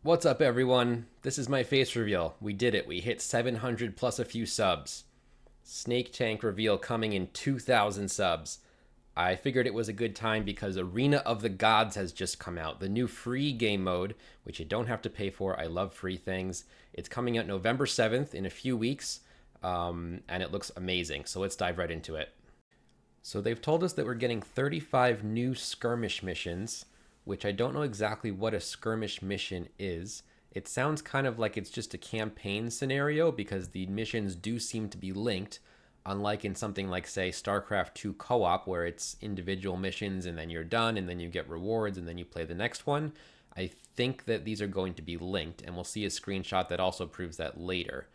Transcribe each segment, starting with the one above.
What's up, everyone? This is my face reveal. We did it. We hit 700 plus a few subs. Snake Tank reveal coming in 2,000 subs. I figured it was a good time because Arena of the Gods has just come out. The new free game mode, which you don't have to pay for. I love free things. It's coming out November 7th in a few weeks, and it looks amazing. So let's dive right into it. So they've told us that we're getting 35 new skirmish missions, which I don't know exactly what a skirmish mission is. It sounds kind of like it's just a campaign scenario because the missions do seem to be linked, unlike in something like, say, StarCraft 2 co op, where it's individual missions and then you're done and then you get rewards and then you play the next one. I think that these are going to be linked, and we'll see a screenshot that also proves that later.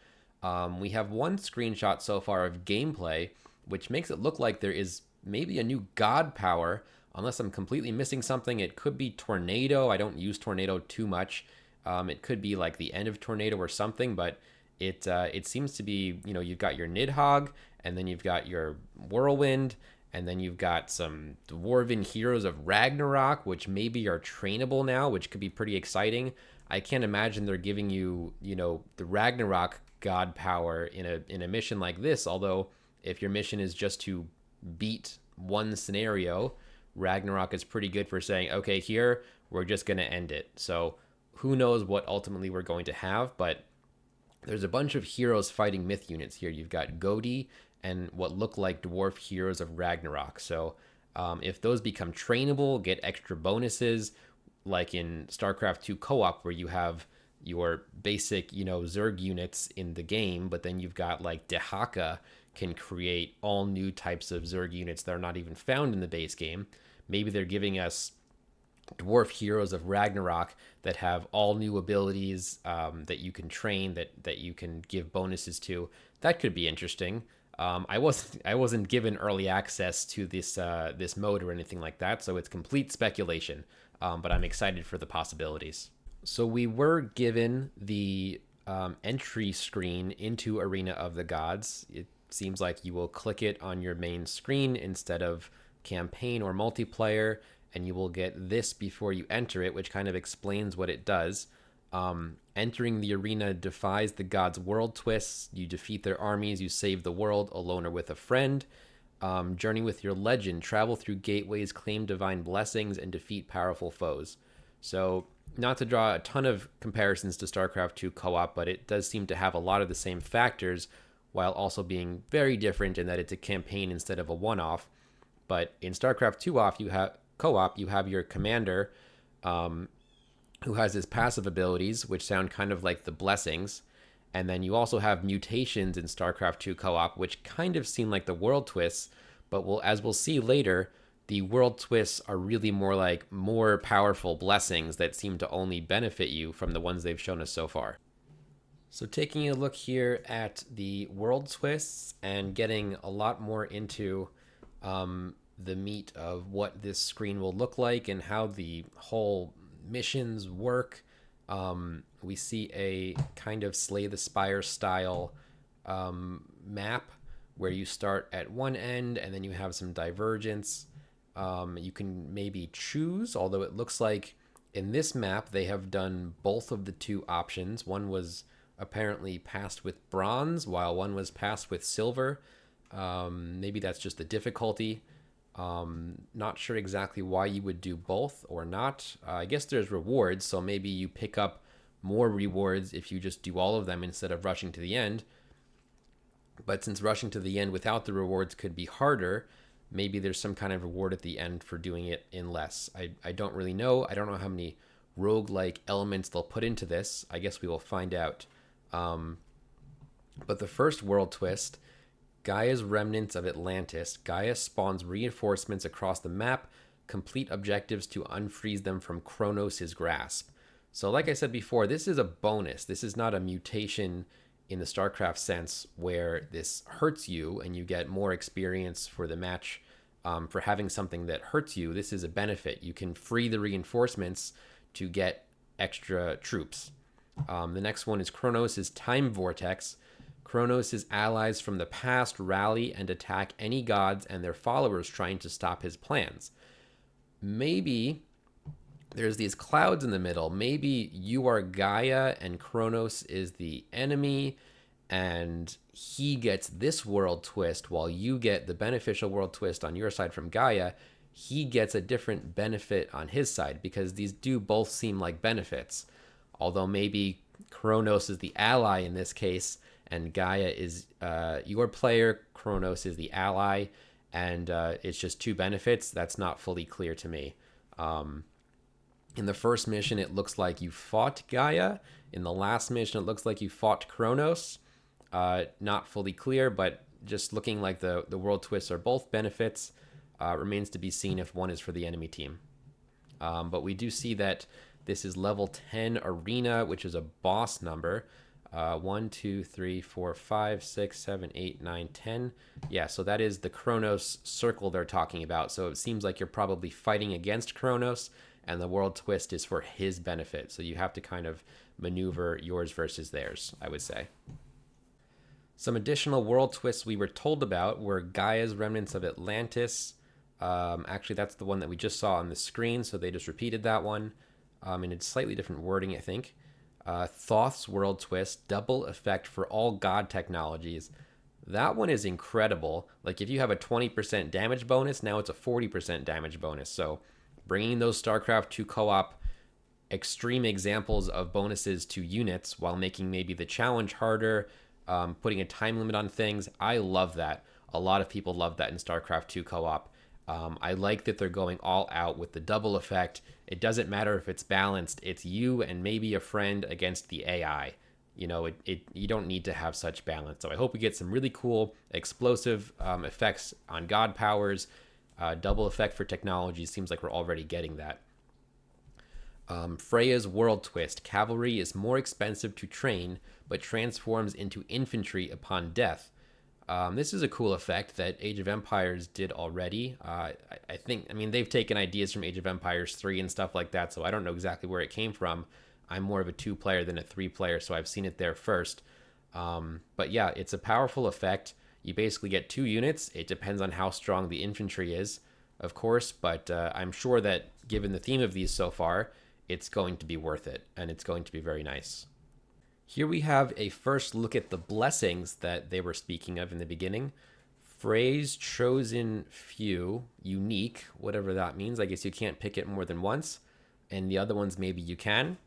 We have one screenshot so far of gameplay, which makes it look like there is maybe a new god power. Unless I'm completely missing something, it could be Tornado. I don't use Tornado too much. It could be like the end of Tornado or something, but it seems to be, you've got your Nidhogg, and then you've got your Whirlwind, and then you've got some Dwarven Heroes of Ragnarok, which maybe are trainable now, which could be pretty exciting. I can't imagine they're giving you, the Ragnarok god power in a mission like this, although if your mission is just to beat one scenario, Ragnarok is pretty good for saying, okay, here, we're just going to end it. So who knows what ultimately we're going to have, but there's a bunch of heroes fighting myth units here. You've got Godi and what look like dwarf heroes of Ragnarok. So if those become trainable, get extra bonuses, like in StarCraft 2 co-op, where you have your basic, Zerg units in the game, but then you've got like Dehaka can create all new types of Zerg units that are not even found in the base game. Maybe they're giving us dwarf heroes of Ragnarok that have all new abilities that you can train, that you can give bonuses to. That could be interesting. I wasn't given early access to this mode or anything like that, so it's complete speculation. But I'm excited for the possibilities. So we were given the entry screen into Arena of the Gods. It seems like you will click it on your main screen instead of campaign or multiplayer, and you will get this before you enter it, which kind of explains what it does. Entering the arena defies the gods' world twists. You defeat their armies, you save the world alone or with a friend. Journey with your legend, travel through gateways, claim divine blessings, and defeat powerful foes. So, not to draw a ton of comparisons to StarCraft 2 co-op, but it does seem to have a lot of the same factors, while also being very different in that it's a campaign instead of a one-off. But in StarCraft 2 co-op, you have your commander, who has his passive abilities, which sound kind of like the blessings. And then you also have mutations in StarCraft 2 co-op, which kind of seem like the world twists, but as we'll see later, the world twists are really more like more powerful blessings that seem to only benefit you from the ones they've shown us so far. So taking a look here at the world twists and getting a lot more into the meat of what this screen will look like and how the whole missions work. We see a kind of Slay the Spire style map where you start at one end and then you have some divergence. You can maybe choose, although it looks like in this map they have done both of the two options. One was apparently passed with bronze while one was passed with silver. Maybe that's just the difficulty. Not sure exactly why you would do both or not. I guess there's rewards, so maybe you pick up more rewards if you just do all of them instead of rushing to the end. But since rushing to the end without the rewards could be harder, maybe there's some kind of reward at the end for doing it in less. I don't really know. I don't know how many roguelike elements they'll put into this. I guess we will find out. But the first world twist, Gaia's remnants of Atlantis. Gaia spawns reinforcements across the map, complete objectives to unfreeze them from Kronos' grasp. So like I said before, this is a bonus. This is not a mutation in the StarCraft sense where this hurts you and you get more experience for the match for having something that hurts you. This is a benefit. You can free the reinforcements to get extra troops. The next one is Kronos' Time Vortex. Kronos' allies from the past rally and attack any gods and their followers trying to stop his plans. Maybe there's these clouds in the middle. Maybe you are Gaia and Kronos is the enemy, and he gets this world twist while you get the beneficial world twist on your side from Gaia. He gets a different benefit on his side because these do both seem like benefits. Although maybe Kronos is the ally in this case, and Gaia is your player, Kronos is the ally, and it's just two benefits. That's not fully clear to me. In the first mission, it looks like you fought Gaia. In the last mission, it looks like you fought Kronos. Not fully clear, but just looking like the world twists are both benefits. Remains to be seen if one is for the enemy team. But we do see that this is level 10 arena, which is a boss number. 1, 2, 3, 4, 5, 6, 7, 8, 9, 10. Yeah, so that is the Kronos circle they're talking about. So it seems like you're probably fighting against Kronos, and the world twist is for his benefit. So you have to kind of maneuver yours versus theirs, I would say. Some additional world twists we were told about were Gaia's Remnants of Atlantis. Actually, that's the one that we just saw on the screen, so they just repeated that one. In a slightly different wording, I think. Thoth's World Twist, double effect for all god technologies. That one is incredible. Like, if you have a 20% damage bonus, now it's a 40% damage bonus. So, bringing those StarCraft 2 co-op extreme examples of bonuses to units while making maybe the challenge harder, putting a time limit on things. I love that. A lot of people love that in StarCraft 2 co-op. I like that they're going all out with the double effect. It doesn't matter if it's balanced. It's you and maybe a friend against the AI. You know, you don't need to have such balance. So I hope we get some really cool explosive effects on god powers. Double effect for technology. Seems like we're already getting that. Freya's World Twist. Cavalry is more expensive to train, but transforms into infantry upon death. This is a cool effect that Age of Empires did already. I mean, they've taken ideas from Age of Empires 3 and stuff like that, so I don't know exactly where it came from. I'm more of a 2-player than a 3-player, so I've seen it there first. But yeah, it's a powerful effect. You basically get 2 units. It depends on how strong the infantry is, of course, but I'm sure that given the theme of these so far, it's going to be worth it, and it's going to be very nice. Here we have a first look at the blessings that they were speaking of in the beginning. Phrase chosen few, unique, whatever that means. I guess you can't pick it more than once. And the other ones maybe you can.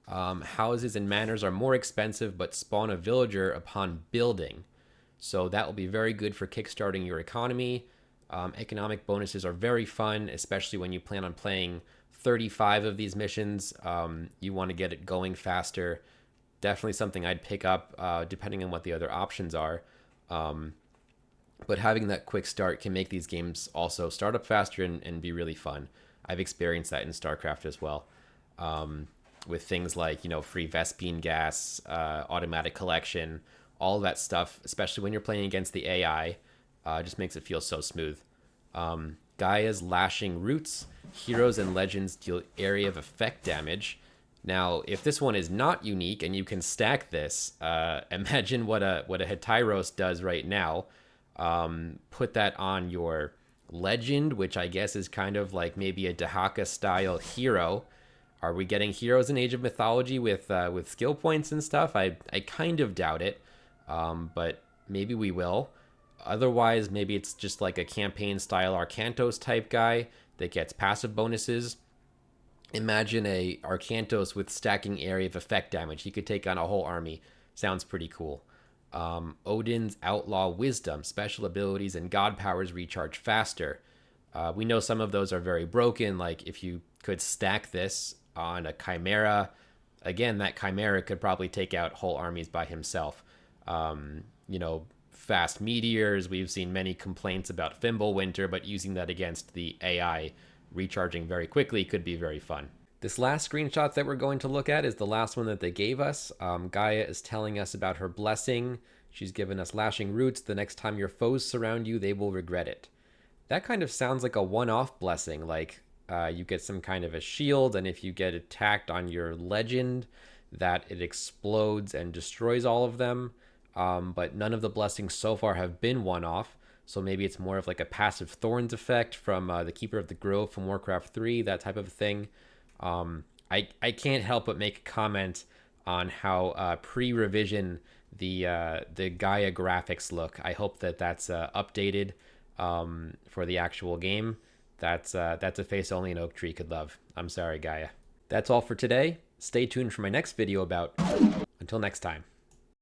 Houses and manors are more expensive but spawn a villager upon building. So that will be very good for kickstarting your economy. Economic bonuses are very fun, especially when you plan on playing 35 of these missions. You want to get it going faster. Definitely something I'd pick up depending on what the other options are. But having that quick start can make these games also start up faster and be really fun. I've experienced that in StarCraft as well. With things like, free Vespene gas, automatic collection, all that stuff, especially when you're playing against the AI, just makes it feel so smooth. Gaia's Lashing Roots. Heroes and legends deal area of effect damage. Now, if this one is not unique and you can stack this, imagine what a Hetaeros does right now. Put that on your legend, which I guess is kind of like maybe a Dahaka style hero. Are we getting heroes in Age of Mythology with skill points and stuff? I kind of doubt it, but maybe we will. Otherwise, maybe it's just like a campaign style Arcantos type guy that gets passive bonuses. Imagine a Arcantos with stacking area of effect damage. He could take on a whole army. Sounds pretty cool. Odin's Outlaw Wisdom. Special abilities and god powers recharge faster. We know some of those are very broken. Like if you could stack this on a Chimera, again, that Chimera could probably take out whole armies by himself. Fast meteors. We've seen many complaints about Fimbulwinter, but using that against the AI recharging very quickly could be very fun. This last screenshot that we're going to look at is the last one that they gave us. Gaia is telling us about her blessing. She's given us Lashing Roots. The next time your foes surround you, they will regret it. That kind of sounds like a one-off blessing, like you get some kind of a shield, and if you get attacked on your legend, that it explodes and destroys all of them. But none of the blessings so far have been one-off. So maybe it's more of like a passive Thorns effect from the Keeper of the Grove from Warcraft 3, that type of thing. I can't help but make a comment on how pre-revision the Gaia graphics look. I hope that that's updated for the actual game. That's a face only an oak tree could love. I'm sorry, Gaia. That's all for today. Stay tuned for my next video about. Until next time.